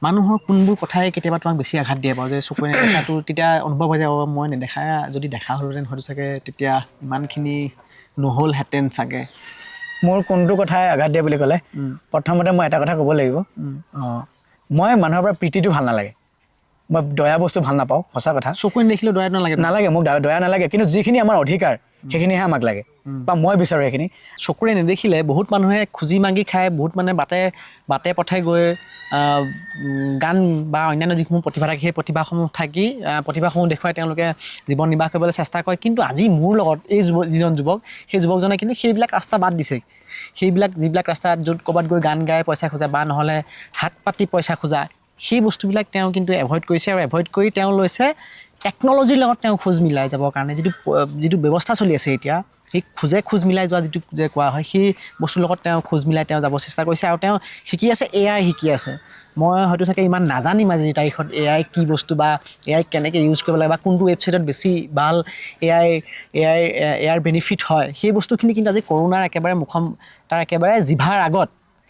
মানুহৰ কোনবোৰ কথাই কেতিয়াবা তোমাক বেছি আঘাত দিয়ে বাৰু যে চকুৰে নেদেখাটো তেতিয়া অনুভৱ হৈ যায় মই নেদেখা যদি দেখা হ'লহেঁতেন হয়তো চাগে তেতিয়া ইমানখিনি নহ'লহেঁতেন চাগে মোৰ কোনটো কথাই আঘাত দিয়ে বুলি ক'লে প্ৰথমতে মই এটা কথা ক'ব লাগিব মই মানুহৰ পৰা প্ৰীতিটো ভাল নালাগে মই দয়া বস্তু ভাল নাপাওঁ সঁচা কথা চকুৰে নেদেখিলেও দয়া নালাগে নালাগে মোক দয়া নালাগে কিন্তু যিখিনি আমাৰ অধিকাৰ সেইখিনিহে আমাক লাগে বা মই বিচাৰোঁ সেইখিনি চকুৰে নেদেখিলে বহুত মানুহে খুজি মাগি খায় বহুত মানুহে বাটে পথে গৈ গান বা অন্যান্য যিসমূহ প্ৰতিভা থাকে সেই প্ৰতিভাসমূহ দেখুৱাই তেওঁলোকে জীৱন নিৰ্বাহ কৰিবলৈ চেষ্টা কৰে কিন্তু আজি মোৰ লগত এই যিজন যুৱক সেই যুৱকজনে কিন্তু সেইবিলাক ৰাস্তা বাদ দিছে যিবিলাক ৰাস্তাত য'ত ক'ৰবাত গৈ গান গাই পইচা খোজা বা নহ'লে হাত পাতি পইচা খোজা সেই বস্তুবিলাক তেওঁ কিন্তু এভইড কৰিছে আৰু এভইড কৰি তেওঁ লৈছে টেকন'লজিৰ লগত তেওঁ খোজ মিলাই যাবৰ কাৰণে যিটো ব্যৱস্থা চলি আছে এতিয়া সেই খোজ মিলাই যোৱা যিটো যে কোৱা হয় সেই বস্তুৰ লগত তেওঁ খোজ মিলাই তেওঁ যাব চেষ্টা কৰিছে আৰু তেওঁ শিকি আছে AI শিকি আছে মই হয়তো চাগে ইমান নাজানিম আজিৰ তাৰিখত AI কি বস্তু বা AI কেনেকৈ ইউজ কৰিব লাগে বা কোনটো ৱেবছাইটত বেছি ভাল AI বেনিফিট হয় সেই বস্তুখিনি কিন্তু আজি কৰোণাৰ একেবাৰে তাৰ একেবাৰে জিভাৰ আগত